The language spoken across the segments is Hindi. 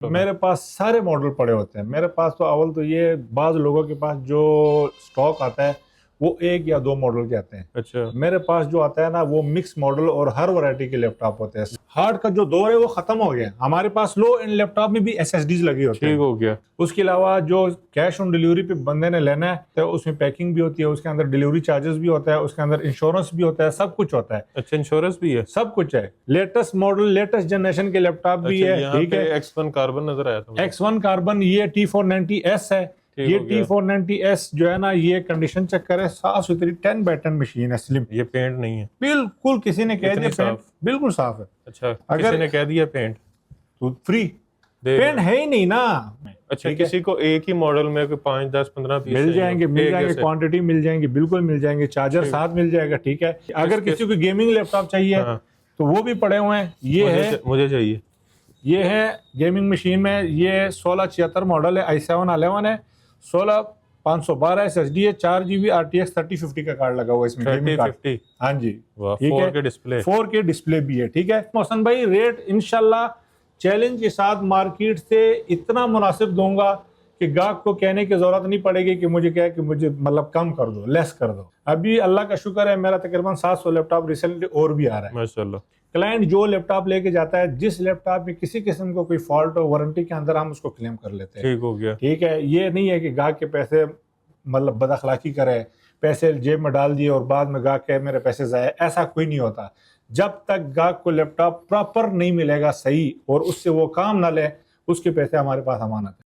मेरे पास सारे मॉडल पड़े होते हैं। मेरे पास तो अव्वल तो ये बाज लोगों के पास जो स्टॉक आता है वो एक या दो मॉडल के आते हैं। अच्छा, मेरे पास जो आता है ना वो मिक्स मॉडल और हर वैरायटी के लैपटॉप होते हैं। हार्ड का जो दौर है वो खत्म हो गया। हमारे पास लो एंड लैपटॉप में भी एसएसडीज लगे होते ठीक हैं। हो गया। उसके अलावा जो कैश ऑन डिलीवरी पे बंदे ने लेना है तो उसमें पैकिंग भी होती है, उसके अंदर डिलीवरी चार्जेस भी होता है, उसके अंदर इंश्योरेंस भी होता है, सब कुछ होता है। अच्छा, इंश्योरेंस भी है। सब कुछ है। लेटेस्ट मॉडल लेटेस्ट जनरेशन के लैपटॉप भी अच्छा, है। यहाँ ठीक पे है। X1 कार्बन नजर आया था मुझे। X1 कार्बन ये T490S है। ठीक ये हो गया। T490S जो है ना ये कंडीशन चेकर है, साफ सुथरी 10x10 मशीन है, स्लिम। ये पेंट नहीं है। बिल्कुल किसी ने कह इतनी दिया पेंट साफ। बिल्कुल साफ है अच्छा, अगर किसी ने कह दिया पेंट तो फ्री दे पेंट दें। है ही नहीं ना। अच्छा, ठीक है। किसी को एक ही मॉडल में कोई 5 10 15 पीस मिल जाएंगे जैसे। क्वांटिटी मिल जाएंगी, बिल्कुल मिल जाएंगे। चार्जर ठीक। साथ मिल जाएगा। ठीक है। अगर किसी को गेमिंग लैपटॉप चाहिए हाँ, तो वो भी पड़े हुए हैं। ये है, मुझे चाहिए। ये है गेमिंग मशीन में। ये 1676 मॉडल है, i7 11 है, 16512 SSD है, 4 GB RTX 3050 का कार्ड लगा हुआ है इसमें, गेमिंग कार्ड। 3050। हाँ जी। वाह, ठीक 4 है। के डिस्प्ले। 4K डिस्प्ले भी है। ठीक है मोहसन भाई, रेट इंशाल्लाह चैलेंज के साथ मार्केट से इतना मुनासिब दूंगा कि गाहक को कहने की जरूरत नहीं पड़ेगी कि मुझे क्या है कि मुझे मतलब कम कर दो, लेस कर दो। अभी अल्लाह का शुक्र है मेरा तकरीबन 700 लैपटॉप रिसेंटली और भी आ रहा है। माशाल्लाह। क्लाइंट जो लैपटॉप लेके जाता है, जिस लैपटॉप में किसी किस्म का कोई फॉल्ट हो, वारंटी के अंदर हम उसको क्लेम कर लेते हैं। ठीक हो गया। ठीक है। ये नहीं है कि गाहक के पैसे मतलब बदअखलाकी करे, पैसे जेब में डाल दिए और बाद में गाहक कहे मेरे पैसे जाए, ऐसा कोई नहीं होता। जब तक गाहक को लैपटॉप प्रॉपर नहीं मिलेगा सही और उससे वो काम ना ले, उसके पैसे हमारे पास अमानत है।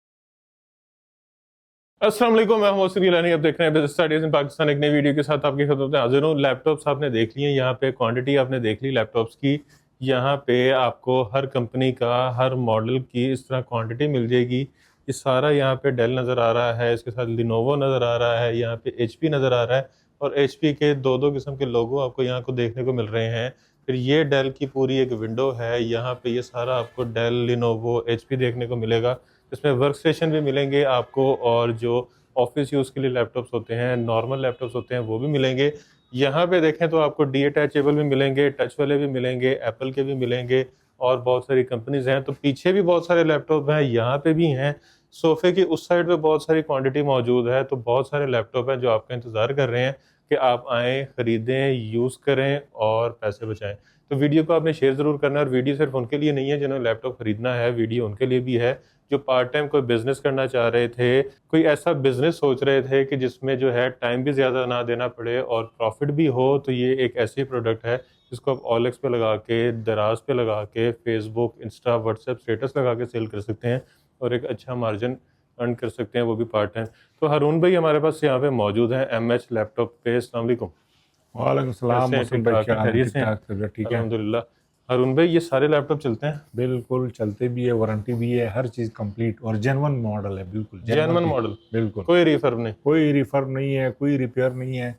अस्सलाम वालेकुम, मैं मोहसिन गिलानी। अब देख रहे हैं बिजनेस स्टडीज इन पाकिस्तान, एक नई वीडियो के साथ आपकी खिदमत में हाजिर हूँ। लैपटॉप्स आपने देख लिए, यहाँ पे क्वांटिटी आपने देख ली लैपटॉप्स की। यहाँ पे आपको हर कंपनी का हर मॉडल की इस तरह क्वांटिटी मिल जाएगी। ये सारा यहाँ पे डेल नज़र आ रहा है, इसके साथ लिनोवो नज़र आ रहा है, यहाँ पे HP नज़र आ रहा है और HP के दो दो किस्म के लोगो आपको यहाँ को देखने को मिल रहे हैं। फिर ये डेल की पूरी एक विंडो है, यहाँ पे ये सारा आपको डेल, लिनोवो, HP देखने को मिलेगा। इसमें वर्क स्टेशन भी मिलेंगे आपको और जो ऑफिस यूज़ के लिए लैपटॉप्स होते हैं, नॉर्मल लैपटॉप्स होते हैं, वो भी मिलेंगे। यहाँ पे देखें तो आपको डीअटैचेबल भी मिलेंगे, टच वाले भी मिलेंगे, एप्पल के भी मिलेंगे और बहुत सारी कंपनीज हैं। तो पीछे भी बहुत सारे लैपटॉप हैं, यहाँ पे भी हैं। सोफे की उस साइड पे बहुत सारी क्वांटिटी मौजूद है। तो बहुत सारे लैपटॉप हैं जो आपका इंतज़ार कर रहे हैं कि आप आएँ, ख़रीदें, यूज़ करें और पैसे बचाएं। तो वीडियो को आपने शेयर ज़रूर करना है और वीडियो सिर्फ उनके लिए नहीं है जिन्हें लैपटॉप ख़रीदना है, वीडियो उनके लिए भी है जो पार्ट टाइम कोई बिजनेस करना चाह रहे थे, कोई ऐसा बिजनेस सोच रहे थे कि जिसमें जो है टाइम भी ज़्यादा ना देना पड़े और प्रॉफिट भी हो। तो ये एक ऐसी प्रोडक्ट है जिसको आप OLX पे लगा के, दराज पे लगा के, फेसबुक, इंस्टा, व्हाट्सएप स्टेटस लगा के सेल कर सकते हैं और एक अच्छा मार्जिन अर्न कर सकते हैं, वो भी पार्ट टाइम। तो हारून भाई हमारे पास यहाँ पे मौजूद हैं MH लैपटॉप पे। अस्सलाम वालेकुम। वालेकुम सलाम मोहसिन भाई, क्या हाल है? खैरियत से हैं? ठीक है। अल्हम्दुलिल्लाह। हारून भाई ये सारे लैपटॉप चलते हैं? बिल्कुल चलते भी है, वारंटी भी है, हर चीज कंप्लीट और जेन्युइन मॉडल है। बिल्कुल जेन्युइन मॉडल, बिल्कुल कोई रिफर्ब नहीं? कोई रिफर्ब नहीं है, कोई रिपेयर नहीं है,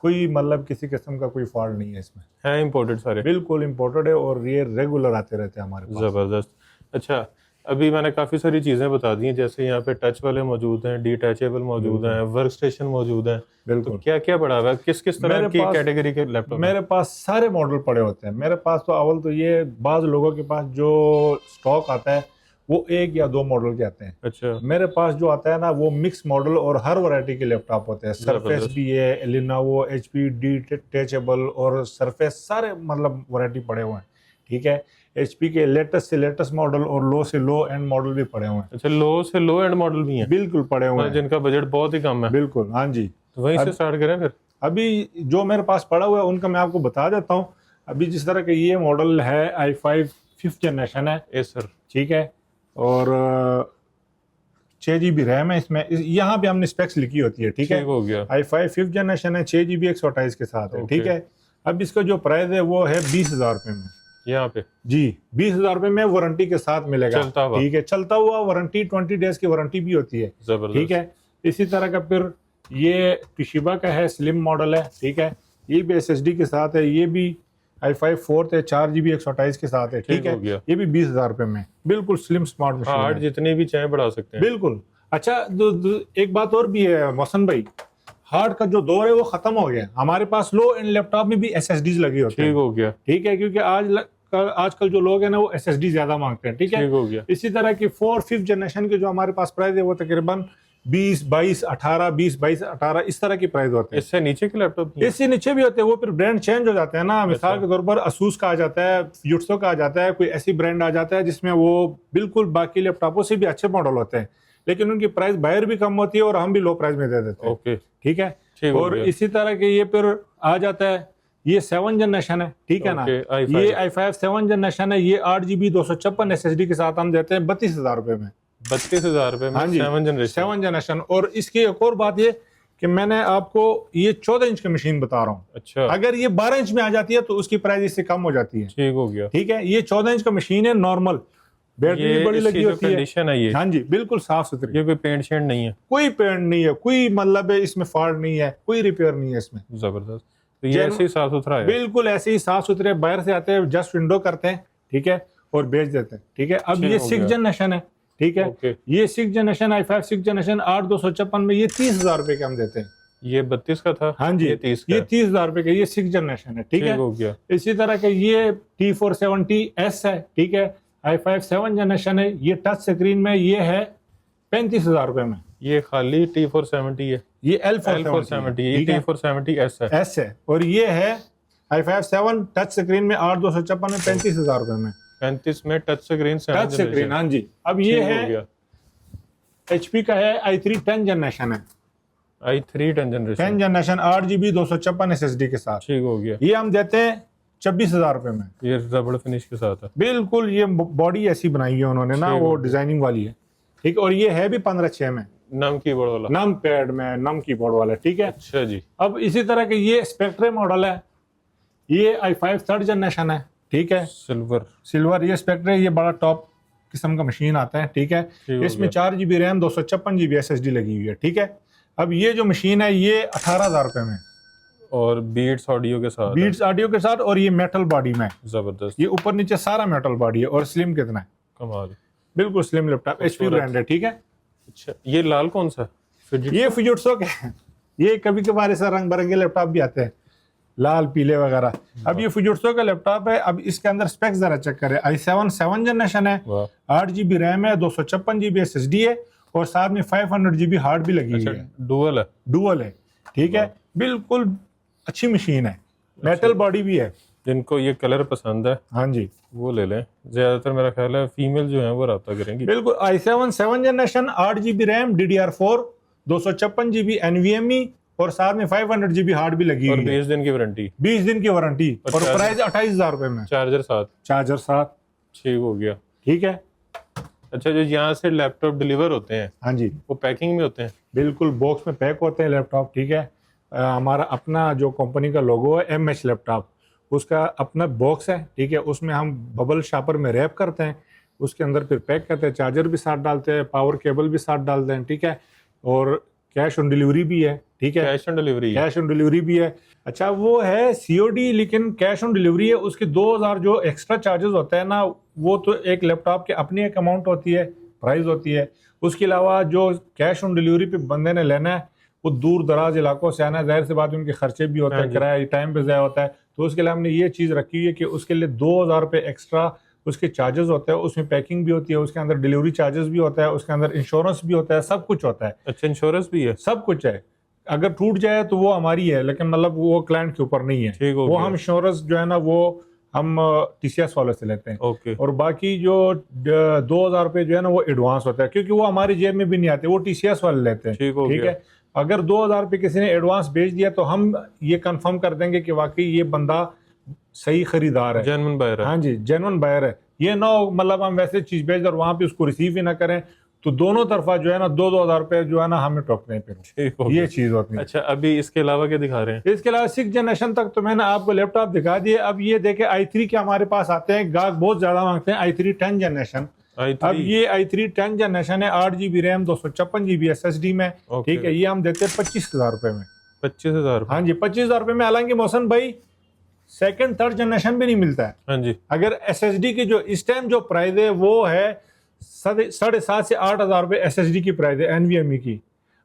कोई मतलब किसी किस्म का कोई फॉल्ट नहीं है इसमें। है इंपोर्टेड सारे? बिल्कुल इंपोर्टेड है और ये रेगुलर आते रहते हैं हमारे पास। ज़बरदस्त। अच्छा, अभी मैंने काफ़ी सारी चीज़ें बता दी हैं, जैसे यहाँ पे टच वाले मौजूद हैं, डिटैचेबल मौजूद हैं, वर्क स्टेशन मौजूद हैं। तो बिल्कुल क्या क्या पड़ा हुआ है, किस किस तरह मेरे की पास कैटेगरी के लैपटॉप हैं? मेरे पास सारे मॉडल पड़े होते हैं। मेरे पास तो अव्वल तो ये बाज लोगों के पास जो स्टॉक आता है वो एक या दो मॉडल के आते हैं। अच्छा, मेरे पास जो आता है ना वो मिक्स मॉडल और हर वैरायटी के लैपटॉप होते हैं। सरफेस जबरदस्त। भी है, लिनोवो, HP, डिटैचेबल और सरफेस सारे मतलब वैरायटी पड़े हुए हैं। ठीक है। HP के लेटेस्ट से लेटेस्ट मॉडल और लो से लो एंड मॉडल भी पड़े हुए हैं। अच्छा, लो से लो एंड मॉडल भी हैं? बिल्कुल पड़े हुए हैं, जिनका बजट बहुत ही कम है। बिल्कुल। हाँ जी। तो वहीं से अब स्टार्ट करें फिर। अभी जो मेरे पास पड़ा हुआ है उनका मैं आपको बता देता हूँ। अभी जिस तरह का ये मॉडल है i5 5th जनरेशन है। एसर। ठीक है। और 6 GB रैम है इसमें। यहाँ पे हमने स्पेक्स लिखी होती है। ठीक है। ठीक हो गया। i5 5th जनरेशन है, 6 GB 128 के साथ है। ओके। ठीक है। अब इसका जो प्राइस है वो है 20,000 रुपये में। यहाँ पे जी 20,000 रुपये में वारंटी के साथ मिलेगा। चलता हुआ। ठीक है। चलता हुआ वारंटी 20 डेज की वारंटी भी होती है। जबरदस्त। ठीक है। इसी तरह का फिर ये Toshiba का है, स्लिम मॉडल है। ठीक है। ये भी SSD के साथ है। ये भी i5 4th है, 4 GB 128 के साथ है। ठीक है। हो गया। ये भी 20,000 रुपये में बिल्कुल स्लिम स्मार्ट मशीन हार्ड है। जितनी भी चाहे बढ़ा सकते हैं। बिल्कुल। अच्छा एक बात और भी है मोहसन भाई, हार्ड का जो दौर है वो खत्म हो गया। हमारे पास लो एंड लैपटॉप में भी SSDs लगी होती ठीक है। हो गया। ठीक है। क्योंकि आज आजकल जो लोग हैं ना वो SSD ज्यादा मांगते हैं, ठीक है। ठीक हो गया। इसी तरह की 4th जनरेशन के जो हमारे पास प्राइस है वो तकरीबन 20, 22, 18, 20, 22, 18 इस तरह की प्राइस होते हैं। इससे नीचे के लैपटॉप इससे नीचे भी होते हैं, वो फिर ब्रांड चेंज हो जाते हैं ना। मिसाल के तौर पर असूस का आ जाता है, फ्यूट्सो का आ जाता है, कोई ऐसी ब्रांड आ जाता है जिसमें वो बिल्कुल बाकी लैपटॉपों से भी अच्छे मॉडल होते हैं, लेकिन उनकी प्राइस बाहर भी कम होती है और हम भी लो प्राइस में दे देते हैं। ओके, ठीक है। ठीक हो और गया। इसी तरह के ये फिर आ जाता है, ये 7 जनरेशन है, ठीक है ना। ओके, i5 ये i5 7 जनरेशन है, ये 8GB 256 SSD के साथ हम देते हैं 32,000 रुपए में। 32,000 रुपए में हाँ जी, 7 जनरेशन। 7 जनरेशन। और इसकी एक और बात ये कि मैंने आपको ये 14 इंच की मशीन बता रहा हूँ, अच्छा, अगर ये 12 इंच में आ जाती है तो उसकी प्राइस इससे कम हो जाती है। ठीक हो गया। ठीक है। ये 14 इंच का मशीन है, नॉर्मल, बैटरी भी बड़ी इसकी लगी जो होती है। कंडीशन है ये, हाँ जी, बिल्कुल साफ सुथरी, ये कोई पेंट शेंट नहीं है, कोई पेंट नहीं है, कोई मतलब इसमें फॉल्ट नहीं है, कोई रिपेयर नहीं है इसमें। जबरदस्त। तो ये ऐसे ही साफ सुथरा है, बिल्कुल ऐसे ही साफ सुथरे, बाहर से आते हैं जस्ट विंडो करते हैं, ठीक है, और बेच देते हैं। ठीक है। अब ठीक ये हो 6 गया। जनरेशन है, ठीक है। ओके। ये 6 जनरेशन i5 6 जनरेशन 8,256 में ये 30,000 रुपए के हम देते हैं। ये 32 का था, हाँ जी, ये 30 का ये है। 30,000 रुपए का, ये 6 जनरेशन है, ठीक है। हो गया। इसी तरह के ये T470S है, ठीक है, i5 7 जनरेशन है, ये टच स्क्रीन में, ये है 35,000 रुपए में। ये खाली T470 है, ये L470 L470, ये ठीक है, T470S है। S है। और ये है i5 7 टच स्क्रीन में 8,256 में 35,000 रुपए में, 35 में टच स्क्रीन, टच स्क्रीन। हाँ जी। अब ये है HP का है i3 10 जनरेशन है, i3 10 generation, 10 generation 8GB 256 SSD के साथ। ठीक हो गया। ये हम देते हैं 26,000 रुपए में। ये रबड़ फिनिश के साथ है, बिल्कुल, ये बॉडी ऐसी बनाई है उन्होंने ना, ठीक वो हो गया। डिजाइनिंग वाली है, ठीक। और ये है भी 15/6 में, नम कीबोर्ड वाला। नम पैड में, नम कीबोर्ड वाला, ठीक है। अच्छा जी। अब इसी तरह के ये स्पेक्ट्रे मॉडल है, ये i5 3rd जनरेशन है, ठीक है, सिल्वर, सिल्वर। ये स्पेक्ट्रे, ये बड़ा टॉप किस्म का मशीन आता है, ठीक है। ठीक हो इसमें गया। 4GB रैम 256GB SSD लगी हुई है, ठीक है। अब ये जो मशीन है ये 18,000 रुपए में, और बीट्स ऑडियो के साथ है। बीट्स ऑडियो के साथ, और ये मेटल बॉडी में, जबरदस्त, ये ऊपर नीचे सारा मेटल बॉडी है। और स्लिम कितना है, कमाल। बिल्कुल स्लिम लैपटॉप, HP ब्रांड है, ठीक है। अच्छा, ये लाल कौन सा Fujitsu? ये Fujitsu के हैं। ये कभी कभार ऐसा रंग बिरंगे लैपटॉप भी आते हैं, लाल पीले वगैरह। अब ये Fujitsu का लैपटॉप है। अब इसके अंदर स्पेक्स जरा चेक करें। i7 7 जनरेशन है, वाह। 8GB रैम है, 256GB SSD है, और साथ में 500GB हार्ड भी लगी हुई है, डुअल है, डुअल है, ठीक है। बिल्कुल अच्छी मशीन है, मेटल बॉडी भी है। जिनको ये कलर पसंद है हाँ जी, वो ले लें। ज्यादातर मेरा ख्याल है फीमेल जो है वो रब्ता करेंगी। बिल्कुल। i7 7 generation 8GB RAM, DDR4, 256GB NVMe, और साथ में 500GB हार्ड भी लगी और हुई है। 20 दिन की वारंटी, 20 दिन की वारंटी, और चार्जर- प्राइस 28,000 रुपए में, चार्जर साथ, चार्जर साथ, ठीक हो गया। ठीक है। अच्छा, जो यहाँ से लैपटॉप डिलीवर होते हैं हाँ जी, वो पैकिंग में होते हैं? बिल्कुल बॉक्स में पैक होते हैं लैपटॉप, ठीक है। हमारा अपना जो कंपनी का लोगो है MH लैपटॉप, उसका अपना बॉक्स है, ठीक है। उसमें हम बबल शापर में रैप करते हैं, उसके अंदर फिर पैक करते हैं, चार्जर भी साथ डालते हैं, पावर केबल भी साथ डालते हैं, ठीक है। और कैश ऑन डिलीवरी भी है, ठीक है, cash on delivery? Cash on delivery भी है। अच्छा, वो है COD, लेकिन कैश ऑन डिलीवरी है। उसके 2,000 जो एक्स्ट्रा चार्जेस होते हैं ना, वो तो एक लैपटॉप की अपनी एक अमाउंट होती है, प्राइस होती है। उसके अलावा जो कैश ऑन डिलीवरी पे बंदे ने लेना है, वो दूर दराज इलाकों से आना है, जाहिर सी बात है उनके खर्चे भी होते हाँ हैं, जी। किराया टाइम पे ज़ाया होता है। तो उसके लिए हमने ये चीज़ रखी हुई है कि उसके लिए 2,000 रुपये एक्स्ट्रा उसके चार्जेस होते हैं, उसमें पैकिंग भी होती है, उसके अंदर डिलीवरी चार्जेस भी होता है, उसके अंदर इंश्योरेंस भी होता है, सब कुछ होता है, अच्छा, इंश्योरेंस भी है? सब कुछ है। अगर टूट जाए तो वो हमारी है, लेकिन मतलब वो क्लाइंट के ऊपर नहीं है। ठीक हो वो गया। हम इंश्योरेंस जो है ना वो हम TCS वाले से लेते हैं। ओके, और बाकी जो 2,000 रुपये जो है ना वो एडवांस होता है, क्योंकि वो हमारी जेब में भी नहीं आते, वो TCS वाले लेते हैं। ठीक हो ठीक गया। है। अगर 2,000 रुपये किसी ने एडवांस भेज दिया तो हम ये कंफर्म कर देंगे कि वाकई ये बंदा सही खरीदार है, जेन्युइन बायर है। हाँ जी, जेन्युइन बायर है। ये ना हो मतलब हम वैसे चीज भेज और वहां पे उसको रिसीव ही ना करें, तो दोनों तरफा जो है ना 2,000 रुपये जो है ना हमें टोकने फिर ठीक हो ये गया। चीज होती है। अच्छा, अभी इसके अलावा क्या दिखा रहे हैं? इसके अलावा 6 जनरेशन तक तो मैंने आपको लैपटॉप दिखा दिए। अब ये देखे i3 के हमारे पास आते हैं, गाहक बहुत ज्यादा मांगते हैं i3 10 जनरेशन। i3? अब ये i3 10 जनरेशन है, 8GB रैम 256GB SSD में, ओके। ठीक है। ये हम देते हैं 25,000 रुपये में। 25,000? हाँ जी, 25,000 रुपये में। हालांकि मोहसन भाई 2nd 3rd जनरेशन भी नहीं मिलता है। हाँ जी। अगर SSD की जो इस टाइम जो प्राइस है वो है 7,500 से 8,000 रुपये SSD की प्राइस है NVMe की।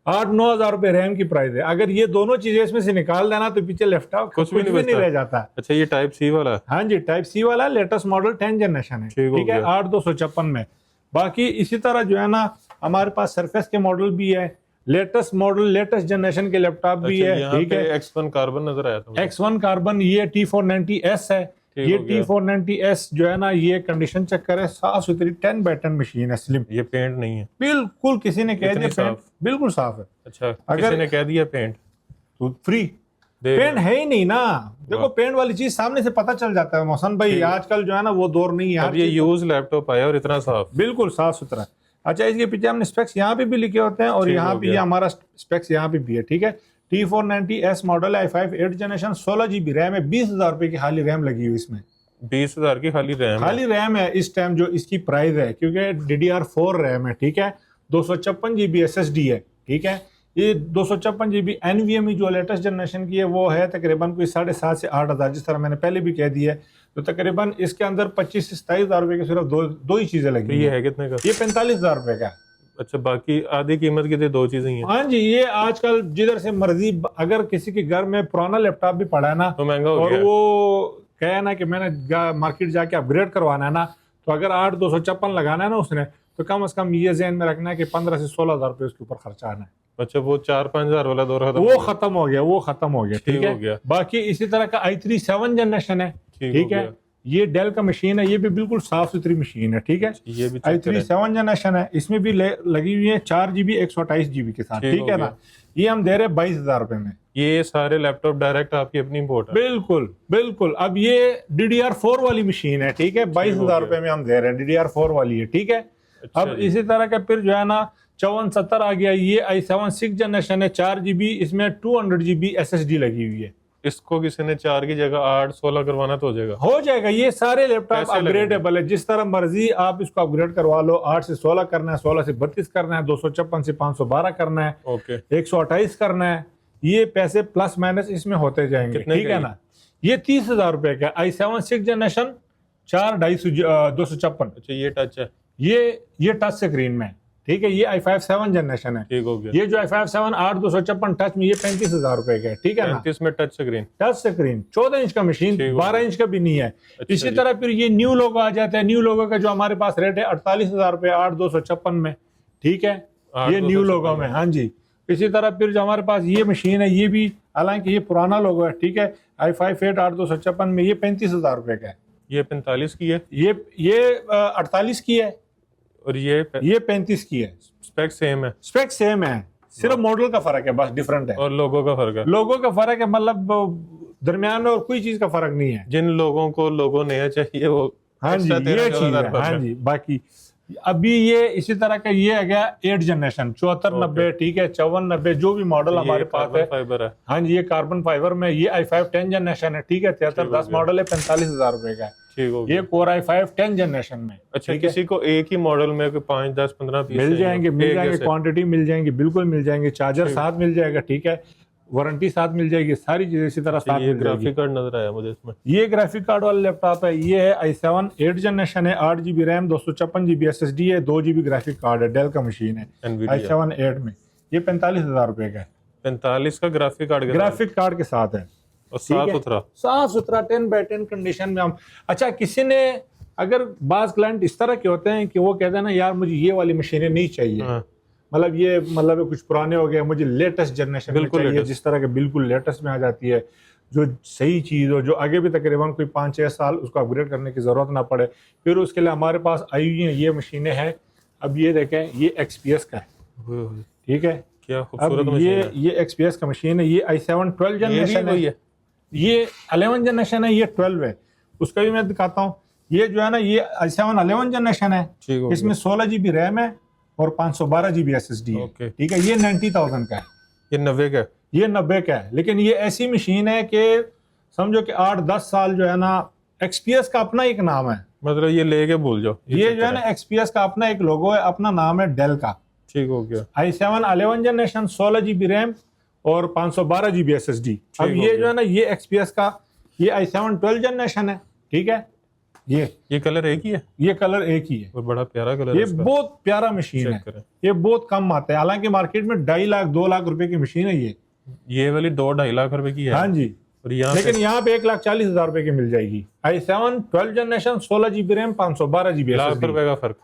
8-9 हज़ार रुपए रैम की प्राइस है। अगर ये दोनों चीजें इसमें से निकाल देना तो पीछे लैपटॉप कुछ भी नहीं नहीं बचता। रह जाता। अच्छा ये टाइप सी वाला है। हाँ जी, टाइप सी वाला लेटेस्ट मॉडल 10 जनरेशन है, ठीक हो ठीक है, गया। 8256 में। बाकी इसी तरह जो है ना हमारे पास सरफेस के मॉडल भी है, लेटेस्ट मॉडल लेटेस्ट जनरेशन के लैपटॉप भी अच्छा, है, यहाँ ठीक पे है। X1 कार्बन नजर आया था मुझे। X1 कार्बन, ये T490S है। ठीक ये हो गया। T490S जो है ना ये कंडीशन चेक करे, साफ सुथरी 10 बाय 10 मशीन है, स्लिम, ये पेंट नहीं है। बिल्कुल किसी ने कह इतनी दिया पेंट साफ? बिल्कुल साफ है अच्छा अगर- किसी ने कह दिया पेंट तो फ्री देख पेंट है ही नहीं ना। देखो पेंट वाली चीज सामने से पता चल जाता है मोहसन भाई, ठीक। आजकल जो है ना वो दौर नहीं है। अब हर ये चीज यूज लैपटॉप आया और इतना साफ। बिल्कुल साफ सुथरा। अच्छा, इसके पीछे हमने स्पेक्स यहाँ पे भी लिखे होते हैं और ठीक यहाँ हो पे गया। ये हमारा स्पेक्स यहाँ पे भी है, ठीक है। T490S मॉडल है, i5 8 जनरेशन, 16 GB रैम है, 20,000 रुपए की खाली रैम लगी हुई इसमें, 20,000 की खाली रैम है। खाली रैम है इस टाइम जो इसकी प्राइस है, क्योंकि DDR4 रैम है, ठीक है। 256 GB SSD है, ठीक है। ये 256 GB NVMe जो लेटेस्ट जनरेशन की है वो है तकरीबन कोई 7,500 से 8,000, जिस तरह मैंने पहले भी कह दिया है। तो तकरीबन इसके अंदर 25 से 27,000 रुपए की सिर्फ दो ही चीजें तो लगी ये हैं। है कितने का? ये 45,000 रुपए का है। अच्छा बाकी आधी कीमत की तो 2 चीजें ही हैं। हाँ जी, ये आजकल जिधर से मर्जी, अगर किसी के घर में पुराना लैपटॉप भी पड़ा है ना तो महंगा हो और गया। वो कहे ना कि मैंने मार्केट जाके अपग्रेड करवाना है ना, तो अगर 8,256 लगाना है ना उसने, तो कम से कम ये ज़हन में रखना है कि 15 से 16,000 रुपए उसके ऊपर खर्चा आना है। अच्छा वो 4-5 हजार वाला दौर खत्म वो हो गया। खत्म हो गया, वो खत्म हो गया, ठीक ठीक हो है। गया। बाकी इसी तरह का i3 7 जनरेशन है, ठीक ठीक हो है। गया। ये डेल का मशीन है, ये भी बिल्कुल साफ सुथरी मशीन है, ठीक है। ये भी चेक i3 करें। 7 जनरेशन है, इसमें भी लगी हुई है 4 GB 128 GB के साथ, ठीक ठीक हो है गया। ना। ये हम दे रहे हैं 22,000 रुपए में, ये सारे लैपटॉप डायरेक्ट आपकी अपनी इंपोर्ट है। बिल्कुल बिल्कुल। अब ये DDR4 वाली मशीन है, ठीक है, 22,000 रुपए में हम दे रहे हैं, DDR4 वाली है, ठीक है। अच्छा अब जी। इसी तरह का फिर जो है ना 5470 आ गया, ये i7 6 जनरेशन है, 4 GB, इसमें 200 GB SSD लगी हुई है। इसको किसी ने 4 की जगह 8-16 करवाना तो हो जाएगा। हो जाएगा, ये सारे लैपटॉप कैसे अपग्रेडेबल है, जिस तरह मर्जी आप इसको अपग्रेड करवा लो। 8 से 16 करना है, 16 से 32 करना है, 256 से 512 करना है, ओके 128 करना है, ये पैसे प्लस माइनस इसमें होते जाएंगे, कितने ठीक का है ना। ये 30,000 रुपए का i7 6 जनरेशन 4 256, अच्छा ये टच है। ये टच स्क्रीन में, ठीक है। ये i5 7 जनरेशन है, ठीक हो गया। ये जो i5 7 8 टच में, ये 35,000 रुपए का है, ठीक है ना। 35 में touch screen. Touch screen 14 inch का मशीन, ठीक हो 12 इंच का भी नहीं है। अच्छा इसी जी। तरह फिर ये न्यू लोगो आ जाता है, न्यू लोगो का जो हमारे पास रेट है 48,000 रुपए 8256 में, ठीक है। ये न्यू 8,256 लोगो में, हाँ जी। इसी तरह फिर जो हमारे पास ये मशीन है, ये भी हालांकि ये पुराना लोगो है, ठीक है, i5 8 8256 में, ये 35,000 रुपए का है। ये 45 की है ये 48 की है, और ये ये 35 की है। स्पेक सेम है स्पेक सेम है, सिर्फ मॉडल का फर्क है, बस डिफरेंट है। और लोगों का फर्क है। लोगों का फर्क है, मतलब दरमियान में और कोई चीज का फर्क नहीं है। जिन लोगों को लोगो नया चाहिए वो हाँ जी, extra ये 13,000 चीज है, फर्क हाँ जी। बाकी अभी ये इसी तरह का ये आ गया 8 जनरेशन 7490, ठीक है, 5490 जो भी मॉडल हमारे पास है। फाइबर है। हाँ जी, ये कार्बन फाइबर में, ये i5 10 जनरेशन है, ठीक है, 7310 मॉडल है, 45,000 रुपए का है। ठीक हो ये गया। कोर i5 10 जनरेशन में। अच्छा ठीक है? किसी को एक ही मॉडल में कोई 5 10 15 पीस मिल जाएंगे, मिल एक जाएंगे, जैसे। क्वांटिटी मिल जाएंगी, बिल्कुल मिल जाएंगे। चार्जर ठीक। साथ मिल जाएगा, ठीक है, वारंटी साथ मिल जाएगी, सारी चीजें इसी तरह साथ ये मिल जाएगी। ग्राफिक कार्ड नजर आया मुझे इसमें। ये ग्राफिक कार्ड वाला लैपटॉप है, ये है i7 8 जनरेशन है, 8 GB रैम, 256 GB SSD है, 2 GB ग्राफिक कार्ड है, डेल का मशीन है, Nvidia i7 8 में। ये 45,000 रुपए का है, 45 का ग्राफिक कार्ड ग्राफिक कार्ड के साथ है, और ठीक साफ है? सुथरा। साफ सुथरा 10 बाय 10 कंडीशन में हम। अच्छा, किसी ने अगर बाज क्लाइंट इस तरह के होते हैं कि वो कहते हैं ना यार मुझे ये वाली मशीनें नहीं चाहिए, हाँ। मतलब ये मतलब कुछ पुराने हो गए, मुझे लेटेस्ट जनरेशन में बिल्कुल चाहिए, latest। जिस तरह के बिल्कुल लेटेस्ट में आ जाती है, जो सही चीज़ हो, जो आगे भी तकरीबन कोई 5-6 साल उसको अपग्रेड करने की ज़रूरत ना पड़े, फिर उसके लिए हमारे पास आई हुई हैं ये मशीनें हैं। अब ये देखें, ये XPS का है, ठीक है। क्या खूबसूरत अब मशीन है। ये XPS का मशीन है, ये i7 12 ये भी जनरेशन वही है, है। ये 11 जनरेशन है, ये 12 है। उसका भी मैं दिखाता हूँ। ये जो है ना ये i7 11 जनरेशन है, ठीक हो इसमें 16 GB रैम है और 512 GB SSD है, ओके। ठीक है। ये 90,000 का है, ये 90 का है। ये 90 का है। लेकिन ये ऐसी मशीन है कि समझो कि 8-10 साल जो है ना, XPS का अपना एक नाम है, मतलब ये लेके भूल जाओ। ये जो है ना XPS का अपना एक लोगो है, अपना नाम है डेल का। ठीक हो गया। i7 11 जनरेशन, 16 GB रैम और 512 GB SSD। अब हो ये गया। जो है ना ये XPS का, ये i7 12 जनरेशन है, ठीक है। ये कलर एक ही है ये कलर एक ही है और बड़ा प्यारा कलर ये है इसका। बहुत प्यारा मशीन चेक है करें। ये बहुत कम आता है हालांकि मार्केट में 2.5 लाख 2 लाख रुपए की मशीन है ये वाली 2-2.5 लाख रुपए की है। हाँ जी और यहाँ लेकिन पे यहाँ पे 1,40,000 रुपए की मिल जाएगी i7 12 generation 16 GB RAM 512 GB lakh SSD। रुपए का फर्क।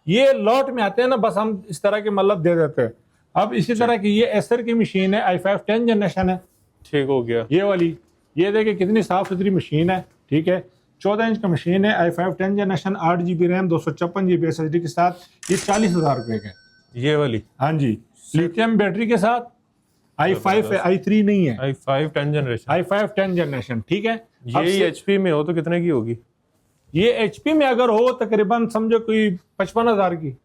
ये लॉट में आते हैं ना बस हम इस तरह के मतलब दे देते हैं। अब इसी तरह की ये एसर की मशीन है i5 10 जनरेशन है ठीक हो गया। ये वाली ये देखिए कितनी साफ सुथरी मशीन है ठीक है 14 इंच का मशीन है i5 10 generation 8 GB RAM 256 GB SSD के साथ ये 40,000 रुपए का है। ये वाली हाँ जी लिथियम बैटरी के साथ i5 है i3 नहीं है i5 10 जनरेशन। i5 10 जनरेशन ठीक है। अब ये से- HP में हो तो कितने की होगी? ये HP में अगर हो तकरीबन समझो कोई 55,000 की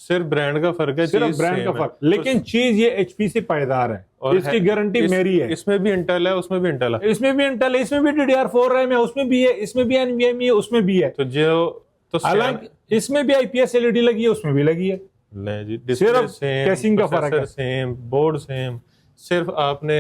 सिर्फ ब्रांड का फर्क है, सिर्फ चीज ब्रांड का same है। फर्क लेकिन चीज ये HP से पायदार है और इसकी गारंटी मेरी है। इसमें भी इंटेल है उसमें भी इंटेल है। इसमें भी इंटेल है इसमें भी DDR4 रैम है उसमें भी है इसमें भी NVMe है उसमें भी है। तो जो तो हालांकि इसमें भी IPS LED लगी है उसमें भी लगी है नहीं जी, सिर्फ डिस्प्ले सेम, casing का फर्क है। सेम, बोर्ड सेम, सिर्फ आपने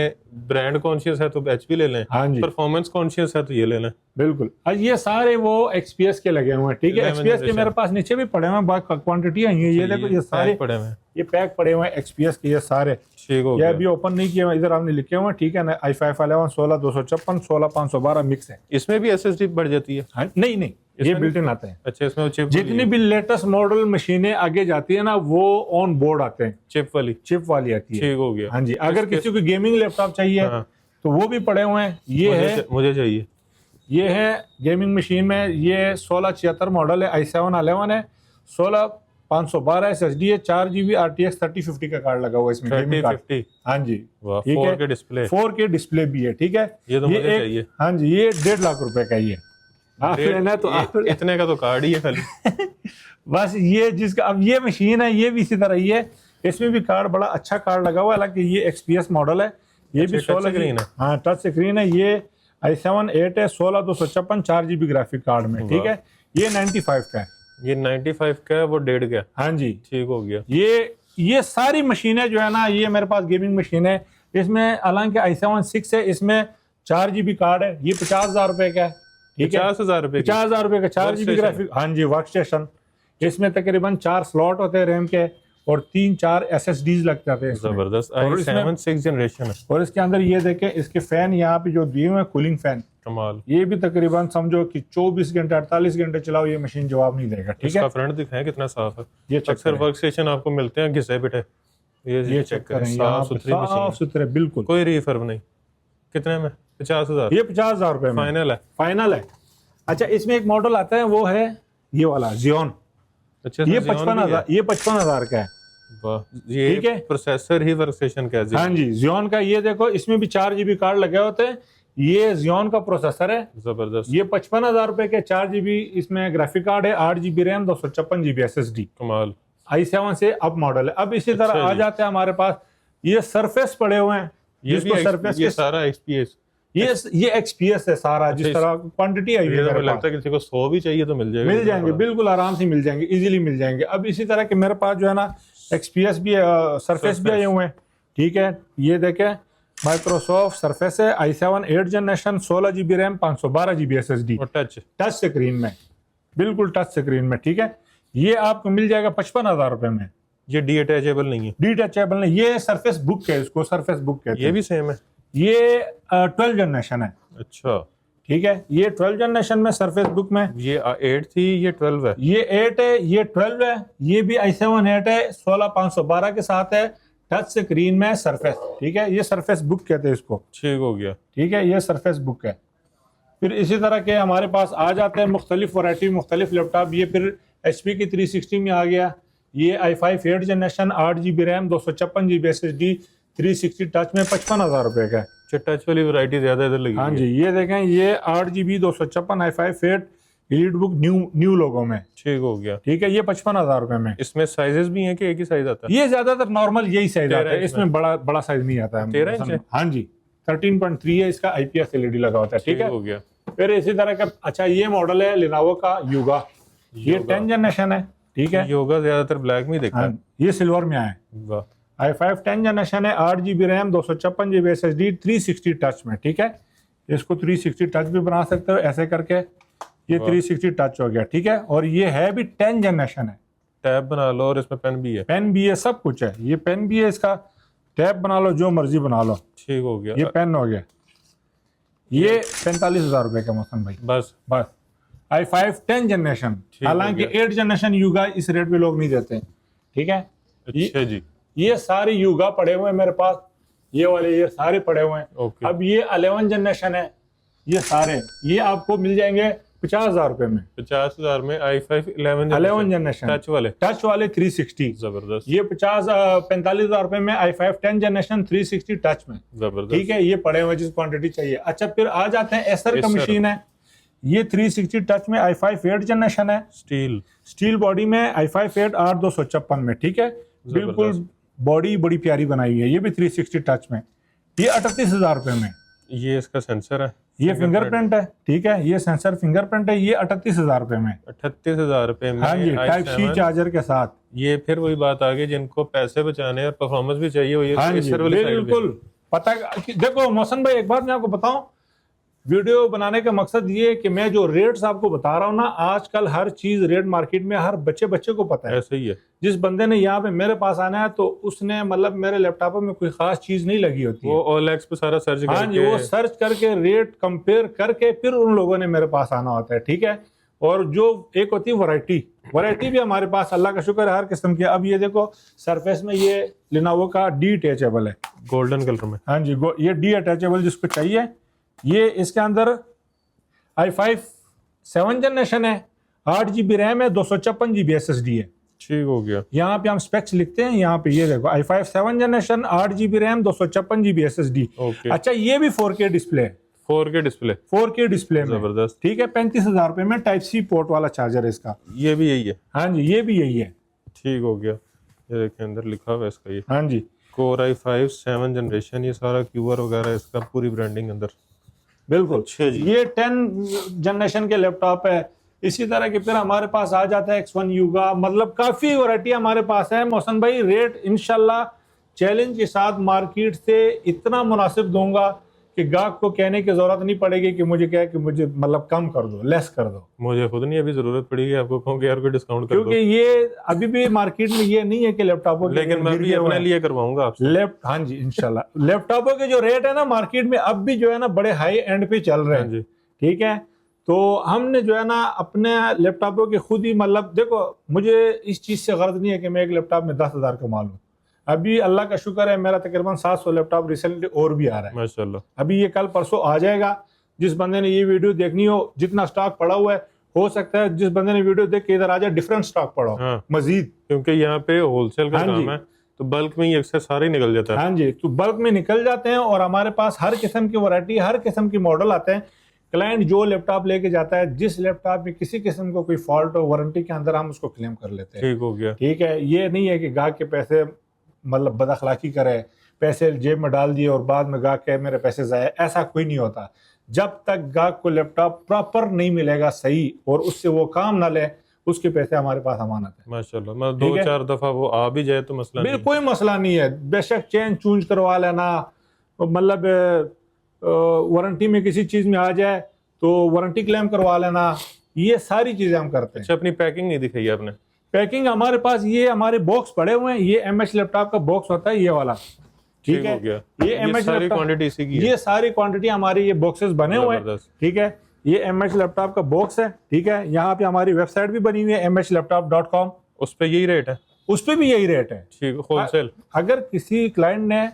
ब्रांड कॉन्शियस है तो HP ले लें, हाँ जी परफॉर्मेंस कॉन्शियस है तो ये ले लें। बिल्कुल। और ये सारे वो XPS के लगे हुए हैं ठीक है 11 XPS के generation। मेरे पास नीचे भी पड़े हुए हैं बहुत क्वांटिटी आई है ये देखो ये सारे पैक पड़े हुए हैं। ये पैक पड़े हुए हैं XPS के ये सारे ठीक हो ये गया। अभी ओपन नहीं किए हुए इधर आपने लिखे हुए हैं ठीक है ना i5 11 16 256 16 512 मिक्स है। इसमें भी SSD बढ़ जाती है? हाँ, नहीं नहीं ये इसमें बिल्ट इन आते हैं अच्छा इसमें वो चिप जितनी भी लेटेस्ट मॉडल मशीनें आगे जाती है ना वो ऑन बोर्ड आते हैं चिप वाली। चिप वाली आती है। ठीक हो गया। हाँ जी अगर किसी को गेमिंग लैपटॉप चाहिए हाँ, तो वो भी पड़े हुए हैं ये है मुझे चाहिए। ये है गेमिंग मशीन में ये 1676 मॉडल है i7 11 है 16512 SSD है 4 GB RTX 3050 का कार्ड लगा हुआ है इसमें गेमिंग कार्ड। 3050 हाँ जी वाह, ठीक है 4K डिस्प्ले। 4K डिस्प्ले भी है ठीक है ये तो मुझे एक- चाहिए। हाँ जी ये 1.5 लाख रुपए का ही है आप लेना है तो आप इतने का तो कार्ड ही है खाली। बस ये जिसका अब ये मशीन है ये भी इसी तरह ही है इसमें भी कार्ड बड़ा अच्छा कार्ड लगा हुआ है हालांकि ये XPS मॉडल है ये भी अच्छा, टच 16 स्क्रीन है। हाँ टच स्क्रीन है ये i7 8 है 16 256 4 GB ग्राफिक कार्ड में ठीक है ये 95 का है। ये 95 का है वो 1.5 का है। हाँ जी ठीक हो गया। ये सारी मशीनें जो है ना ये मेरे पास गेमिंग मशीन है इसमें हालांकि i7 6 है इसमें 4 GB कार्ड है ये 50,000 रुपए का है ठीक है 50,000 रुपए की। 50,000 रुपए का 4 GB Workstation। ग्राफिक हाँ जी वर्क स्टेशन इसमें तकरीबन 4 स्लॉट होते हैं रैम के और 3-4 SSDs लग जाते हैं इसमें। जबरदस्त और इसमें- i7 6 जनरेशन है। और इसके अंदर ये देखें इसके फैन यहाँ पे जो दिए हुए हैं कूलिंग फैन कमाल। ये भी तकरीबन समझो कि 24 घंटे 48 घंटे चलाओ ये मशीन जवाब नहीं देगा ठीक इसका है। फ्रंट दिखाएं कितना साफ है। ये चेक अक्सर करें वर्क स्टेशन आपको मिलते हैं घिसे पिटे। ये चेक करें यहाँ साफ पे सुथरी साफ मशीन, सुथरे बिल्कुल कोई रिफर्ब नहीं। कितने में? 50,000 ये 50,000 रुपए में फाइनल है। फाइनल है। अच्छा इसमें एक मॉडल आता है वो है ये वाला जियोन अच्छा ये इसमें Xeon भी 55,000 ये 55,000 का है। है। वाह, ये ठीक है। प्रोसेसर ही वर्क स्टेशन का है। हाँ जी जियोन का ये देखो इसमें भी 4 GB कार्ड लगे होते हैं ये जियोन का प्रोसेसर है जबरदस्त ये 55,000 रुपए के 4 GB इसमें ग्राफिक कार्ड है 8 GB रैम 256 GB SSD कमाल। i7 से अब मॉडल है। अब इसी तरह अच्छा आ जी। जाते हैं हमारे पास ये सरफेस पड़े हुए हैं ये जिसको भी सरफेस ये सारा XPS। ये XPS है सारा जिस अच्छा, तरह क्वांटिटी आई ये है तो मेरे मुझे लगता पास। है किसी को 100 भी चाहिए तो मिल जाएगा। मिल जाएंगे बिल्कुल आराम से मिल जाएंगे इजीली मिल जाएंगे। अब इसी तरह के मेरे पास जो है ना XPS भी सरफेस भी आए हुए हैं ठीक है। ये देखें माइक्रोसॉफ्ट सरफेस है i7 8 generation 16 GB RAM 512 GB SSD और टच। टच स्क्रीन में बिल्कुल टच स्क्रीन में ठीक है। ये आपको मिल जाएगा 55,000 रुपए में। ये डीअटैचेबल नहीं है। डिटैचेबल नहीं ये सरफेस बुक है इसको सरफेस बुक कहते ये हैं। भी सेम है। ये 12 जनरेशन है अच्छा ठीक है। ये 12 जनरेशन में सरफेस बुक में ये 8 थी ये 12 है। ये 8 है ये 12 है ये भी i7 8 है 16512 के साथ है टच स्क्रीन में सरफेस ठीक है। ये सरफेस बुक कहते हैं इसको ठीक हो गया। ठीक है। ये सरफेस बुक है। फिर इसी तरह के हमारे पास आ जाते हैं मुख्तलिफ वैरायटी मुख्तलिफ लैपटॉप। ये फिर HP की 360 में आ गया ये i5 8 generation 8 GB RAM 256 GB SSD 360 touch में 55,000 रुपए का है। अच्छा टच वाली वैरायटी ज्यादा इधर लगी हाँ हुई जी है। ये देखें ये 8 GB 256 i5 8 elite book new logo में ठीक हो गया। ठीक है। ये 55,000 रुपए में। इसमें साइजेस भी हैं कि एक ही साइज आता है? ये ज्यादातर नॉर्मल यही साइज 13 आता है इंच इसमें बड़ा बड़ा साइज नहीं आता है। 13 इंच है? हाँ जी 13.3 है इसका IPS LED लगा होता है ठीक है। हो गया। फिर इसी तरह का अच्छा ये मॉडल है लिनोवो का युगा ये योगा। 10 जनरेशन है ठीक है। योगा ज्यादातर ब्लैक में ही देखा हाँ, है। ये सिल्वर में आया है वाह i5 10 जनरेशन है 8 GB RAM 256 GB SSD 360 touch में ठीक है। इसको 360 टच भी बना सकते हो ऐसे करके ये 360 टच हो गया, ठीक है। और ये है भी 10 जनरेशन है। टैब बना लो और इसमें पेन भी है। पेन भी है, सब कुछ है। ये पेन भी है, इसका टैब बना लो, जो मर्जी बना लो। ठीक हो गया। ये पेन हो गया। ये 45,000 रुपए का मोहसन भाई। बस i5 10 जनरेशन। हालांकि 8 जनरेशन युगा इस रेट पे लोग नहीं देते, ठीक है। अच्छा जी। ये सारे युगा पड़े हुए हैं मेरे पास, ये वाले ये सारे पड़े हुए हैं। ओके। अब ये 11 जनरेशन है, ये सारे ये आपको मिल जाएंगे 50,000 रुपए में। 50,000 में i5 11 जनरेशन टच वाले 360। जबरदस्त। ये 45,000 रुपए में i5 10 जनरेशन 360 टच में, जबरदस्त। ठीक है। ये पड़े हुए जिस क्वांटिटी चाहिए। अच्छा, फिर आ जाते हैं एसर का Acer। मशीन है। ये 360 टच में i5 8 जनरेशन है, स्टील बॉडी में i5 8 8256 में, ठीक है। बिल्कुल बॉडी बड़ी प्यारी बनाई हुई है। ये भी 360 टच में, ये 38,000 रुपए में। ये इसका सेंसर है, ये फिंगरप्रिंट है, ठीक है। ये सेंसर फिंगरप्रिंट है। ये 38,000 रुपए में। 38,000 रुपए में। हाँ जी, टाइप सी चार्जर के साथ। ये फिर वही बात आ गई, जिनको पैसे बचाने और परफॉर्मेंस भी चाहिए, वही हाँ जी, Acer वाली साइड पे। बिल्कुल। पता देखो मोहसन भाई, एक बात मैं आपको बताऊं, वीडियो बनाने का मकसद ये है कि मैं जो रेट्स आपको बता रहा हूँ ना, आजकल हर चीज रेट मार्केट में हर बच्चे को पता है। ऐसे ही है। जिस बंदे ने यहाँ पे मेरे पास आना है तो उसने मतलब मेरे लैपटॉप में कोई खास चीज नहीं लगी होती वो OLX पे सारा सर्च हाँ जी, करके, वो सर्च करके रेट कंपेयर करके फिर उन लोगों ने मेरे पास आना होता है, ठीक है। और जो एक होती है वैरायटी भी हमारे पास अल्लाह का शुक्र है हर किस्म की। अब ये देखो सरफेस में ये लिनोवो का डी अटैचेबल है, गोल्डन कलर में। हाँ जी, ये डी अटैचेबल जिसको चाहिए। ये इसके अंदर i5 7 जनरेशन है, 8 GB रैम है, 256 GB SSD है। ठीक हो गया। यहाँ पे हम स्पेक्स लिखते हैं, यहाँ पे ये देखो i5 7 generation, 8 GB RAM, 256 GB SSD। Okay. अच्छा, ये भी 4K डिस्प्ले है, 4K डिस्प्ले 4K डिस्प्ले में, जबरदस्त। ठीक है। 35,000 रुपए में टाइप सी पोर्ट वाला चार्जर है इसका। ये भी यही है। हाँ जी, ये भी यही है। ठीक हो गया। ये देखें अंदर लिखा हुआ है इसका, ये हाँ जी, Core i5 7 जनरेशन, ये सारा QR वगैरह इसका पूरी ब्रांडिंग अंदर। बिल्कुल। अच्छा जी। ये 10 जनरेशन के लैपटॉप है। इसी तरह के फिर हमारे पास आ जाता है X1 युगा, मतलब काफी वैरायटी हमारे पास है। मोहसन भाई, रेट इंशाल्लाह चैलेंज के साथ मार्केट से इतना मुनासिब दूंगा कि गाहक को कहने की जरूरत नहीं पड़ेगी कि मुझे क्या है कि मुझे मतलब कम कर दो, लेस कर दो। मुझे खुद नहीं अभी जरूरत पड़ेगी, आपको कहूँ कि यार कोई डिस्काउंट कर दो, क्योंकि ये अभी भी मार्केट में ये नहीं है कि लैपटॉपों लेकिन मैं भी अपने लिए करवाऊंगा आपसे। हाँ जी, इंशाल्लाह। लैपटॉपों के जो रेट है ना मार्केट में अब भी जो है ना बड़े हाई एंड पे चल रहे हाँ हैं जी। ठीक है। तो हमने जो है ना अपने लैपटॉपों के खुद ही मतलब देखो, मुझे इस चीज से गर्ज नहीं है कि मैं एक लैपटॉप में 10,000 कमा लूँ। अभी अल्लाह का शुक्र है मेरा तकरीबन 700 लैपटॉप रिसेंटली और भी आ रहा है माशाल्लाह। अभी ये कल परसों आ जाएगा। जिस बंदे ने ये वीडियो देखनी हो, जितना स्टॉक पड़ा हुआ है, हो सकता है जिस बंदे ने वीडियो देख के इधर आ जाए डिफरेंट स्टॉक पड़ा हो हाँ। मजीद, क्योंकि यहाँ पे होलसेल का हाँ जी। काम है तो बल्क में ही अक्सर सारे ही निकल जाता है। हाँ जी, तो बल्क में निकल जाते हैं और हमारे पास हर किस्म की वैरायटी, हर किस्म की मॉडल आते हैं। क्लाइंट जो लैपटॉप लेके जाता है, जिस लैपटॉप में किसी किस्म का कोई फॉल्ट हो, वारंटी के अंदर हम उसको क्लेम कर लेते हैं। ठीक हो गया। ठीक है, ये नहीं है कि गाहक के पैसे मतलब बदअखलाकी करे, पैसे जेब में डाल दिए और बाद में गाहक कहे मेरे पैसे जाए, ऐसा कोई नहीं होता। जब तक गाहक को लैपटॉप प्रॉपर नहीं मिलेगा सही और उससे वो काम ना ले, उसके पैसे हमारे पास अमानत है। माशाल्लाह, मतलब 2-4 दफा वो आ भी जाए तो मसला नहीं। कोई मसला नहीं है, बेशक चेंज चूंज करवा लेना, मतलब वारंटी में किसी चीज में आ जाए तो वारंटी क्लेम करवा लेना, ये सारी चीजें हम करते हैं। अच्छा, अपनी पैकिंग नहीं दिखाई आपने? पैकिंग हमारे पास ये हमारे बॉक्स पड़े हुए हैं। ये एमएच लैपटॉप का बॉक्स होता है, ये वाला, ठीक है। हो गया। ये एमएच सारी क्वांटिटी इसी की है। ये सारी क्वांटिटी हमारी ये बॉक्सेस बने हुए हैं, ठीक है। ये एमएच लैपटॉप का बॉक्स है, ठीक है। यहाँ पे हमारी वेबसाइट भी बनी हुई है mhlaptop.com, उस पे यही रेट है? उस पे भी यही रेट है, ठीक, होलसेल। अगर किसी क्लाइंट ने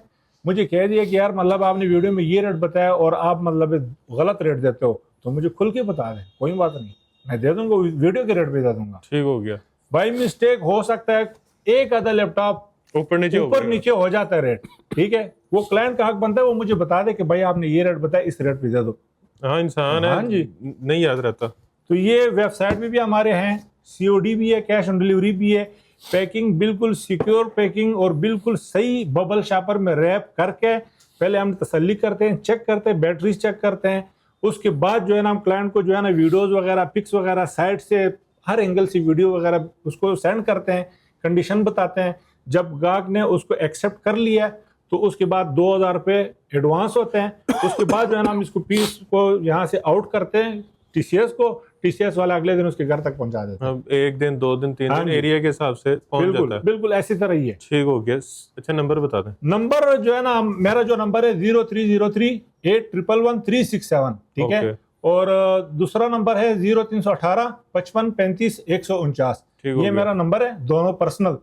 मुझे कह दिया कि यार मतलब आपने वीडियो में ये रेट बताया और आप मतलब गलत रेट देते हो, तो मुझे खुल के बता दें, कोई बात नहीं, मैं दे दूंगा, वीडियो के रेट पे दे दूंगा। ठीक हो गया। बाई मिस्टेक हो सकता है एक आधा लैपटॉप ऊपर नीचे हो जाता है रेट, ठीक है। वो क्लाइंट का हक बनता है वो मुझे बता दे कि भाई आपने ये रेट बताया, इस रेट पे दे दो। हाँ, इंसान है, हाँ जी, नहीं याद रहता। तो ये वेबसाइट में भी हमारे हैं, COD भी है, कैश ऑन डिलीवरी भी है। पैकिंग बिल्कुल सिक्योर पैकिंग और बिल्कुल सही बबल शापर में रैप करके पहले हम तसल्ली करते हैं, चेक करते हैं, बैटरीज चेक करते हैं। उसके बाद जो है ना हम क्लाइंट को जो है ना वीडियोस वगैरह, पिक्स वगैरह, साइट से हर एंगल से वीडियो वगैरह उसको सेंड करते हैं, कंडीशन बताते हैं। जब गाहक ने उसको एक्सेप्ट कर लिया तो उसके बाद 2,000 रुपये एडवांस होते हैं। उसके बाद जो है ना हम इसको पीस को यहाँ से आउट करते हैं TCS को, TCS वाला अगले दिन उसके घर तक पहुंचा देते हैं। अब 1 दिन 2 दिन 3 हाँ दिन जी। एरिया के हिसाब से पहुंच बिल्कुल जाता है। बिल्कुल ऐसी तरह ही है। ठीक हो गया। अच्छा नंबर बता दें। नंबर जो है ना, मेरा जो नंबर है 0303811367, ठीक है। ओके। और दूसरा नंबर है 03185535 149। ठीक हो ये गया। मेरा नंबर है, दोनों पर्सनल।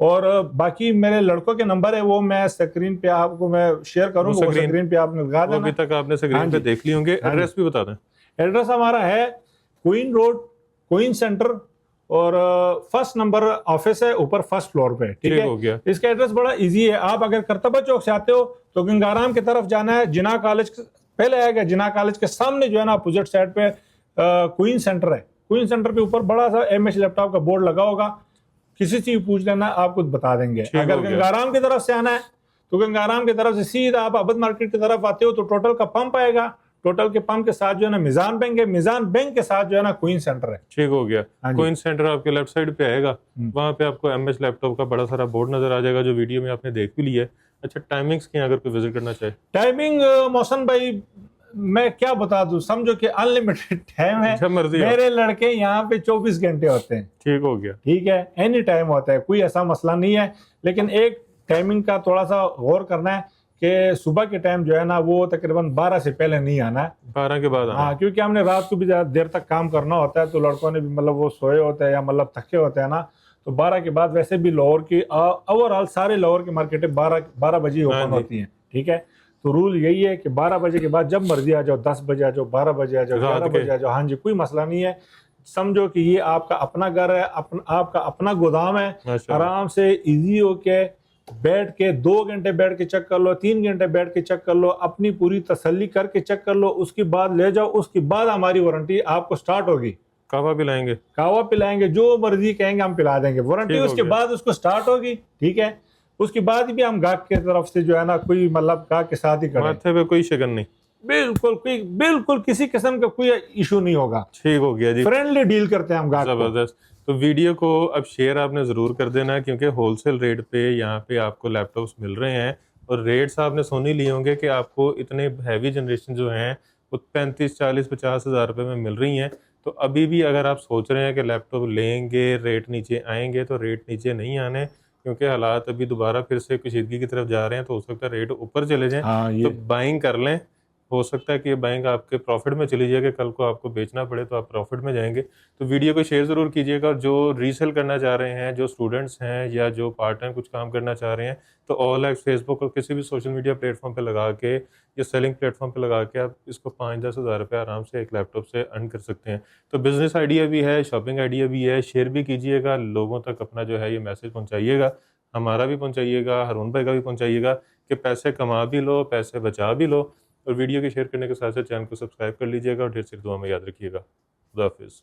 और बाकी मेरे लड़कों के नंबर है वो मैं स्क्रीन पे आपको मैं शेयर करूंगा, वो स्क्रीन पे आपने लगा वो अभी देना। तक आपने हाँ स्क्रीन पे जी। देख ली होंगे। हाँ जी। एड्रेस भी बता दें। एड्रेस हमारा है क्वीन रोड, क्वीन सेंटर, और फर्स्ट नंबर ऑफिस है ऊपर फर्स्ट फ्लोर पे, ठीक ठीक हो गया। है। इसका एड्रेस बड़ा इजी है। आप अगर करतबा चौक से आते हो तो गंगाराम की तरफ जाना है, जिना कॉलेज पहले आएगा, जिना कॉलेज के सामने जो है ना अपोजिट साइड पे क्वीन सेंटर है। क्वीन सेंटर के ऊपर बड़ा सा MS लैपटॉप का बोर्ड लगा होगा, किसी चीज पूछ लेना आपको बता देंगे। ठीक अगर हो गया। गंगाराम की तरफ से आना है तो गंगाराम की तरफ से सीधा आप अबद मार्केट की तरफ आते हो तो टोटल का पंप आएगा, टोटल के पंप के साथ जो है ना मिजान बैंक है, मिजान बैंक के साथ जो है ना क्वीन सेंटर है। ठीक हो गया। हाँ जी। कोइन सेंटर आपके लेफ्ट साइड पे आएगा, वहां पे आपको MS लैपटॉप का बड़ा सारा बोर्ड नजर आ जाएगा जो वीडियो में आपने देख भी लिया है। अच्छा टाइमिंग्स की अगर कोई विजिट करना चाहे। टाइमिंग मोहसन भाई मैं क्या बता दूं, समझो कि अनलिमिटेड टाइम है। जब मर्जी आओ। मेरे लड़के यहाँ पे 24 घंटे होते हैं, ठीक हो गया। ठीक है। एनी टाइम होता है, कोई ऐसा मसला नहीं है। लेकिन एक टाइमिंग का थोड़ा सा गौर करना है कि सुबह के टाइम जो है ना वो तकरीबन 12 से पहले नहीं आना है। 12 के बाद आना। हाँ, क्योंकि हमने रात को भी ज्यादा देर तक काम करना होता है, तो लड़कों ने भी मतलब वो सोए होते हैं या मतलब थके होते हैं ना, तो 12 के बाद वैसे भी लाहौर की ओवरऑल सारे लाहौर की मार्केटें 12 बजे हाँ ओपन जी। होती हैं, ठीक है। तो रूल यही है कि 12 बजे के बाद जब मर्जी आ जाओ, 10 बजे आ जाओ, 12 बजे आ जाओ, रात 11 के। बजे आ जाओ, हाँ जी, कोई मसला नहीं है। समझो कि ये आपका अपना घर है, आपका अपना गोदाम है। माशाल्लाह। आराम से इजी होके बैठ के 2 घंटे बैठ के चेक कर लो, 3 घंटे बैठ के चेक कर लो, अपनी पूरी तसल्ली करके चेक कर लो, उसके बाद ले जाओ। उसके बाद हमारी वारंटी आपको स्टार्ट होगी। कहवा पिलाएंगे। कहवा पिलाएंगे, जो मर्जी कहेंगे हम पिला देंगे। वारंटी ठीक हो उसके गया। बाद उसको स्टार्ट होगी, ठीक है। उसके बाद भी हम गाहक की तरफ से जो है ना कोई मतलब गाहक के साथ ही करें, माथे पे कोई शिकन नहीं। बिल्कुल किसी किस्म का कोई इशू नहीं होगा। ठीक हो गया जी। फ्रेंडली डील करते हैं हम गाहक को। जबरदस्त। तो वीडियो को अब शेयर आपने ज़रूर कर देना है क्योंकि होलसेल रेट पे यहाँ पे आपको लैपटॉप्स मिल रहे हैं और रेट्स आपने सुन ही लिए होंगे कि आपको इतने हैवी जनरेशन जो हैं वो 35 40 50 हज़ार रुपये में मिल रही हैं। तो अभी भी अगर आप सोच रहे हैं कि लैपटॉप लेंगे रेट नीचे आएंगे तो रेट नीचे नहीं आने, क्योंकि हालात अभी दोबारा फिर से कशीदगी की तरफ जा रहे हैं तो हो सकता है रेट ऊपर चले जाएं। हाँ, तो बाइंग कर लें। हो सकता है कि ये बाइंग आपके प्रॉफिट में चली जाएगी, कल को आपको बेचना पड़े तो आप प्रॉफिट में जाएंगे। तो वीडियो को शेयर ज़रूर कीजिएगा और जो रीसेल करना चाह रहे हैं, जो स्टूडेंट्स हैं या जो पार्ट टाइम कुछ काम करना चाह रहे हैं, तो OLX फेसबुक और किसी भी सोशल मीडिया प्लेटफॉर्म पे लगा के या सेलिंग प्लेटफॉर्म पे लगा के आप इसको 5-10 हज़ार रुपये आराम से एक लैपटॉप से अर्न कर सकते हैं। तो बिज़नेस आइडिया भी है, शॉपिंग आइडिया भी है, शेयर भी कीजिएगा, लोगों तक अपना जो है ये मैसेज पहुँचाइएगा, हमारा भी पहुँचाइएगा, हारून भाई का भी पहुँचाइएगा कि पैसे कमा भी लो, पैसे बचा भी लो। और वीडियो के शेयर करने के साथ साथ चैनल को सब्सक्राइब कर लीजिएगा और ढेर सारी दुआ में याद रखिएगा। खुदा हाफिज़।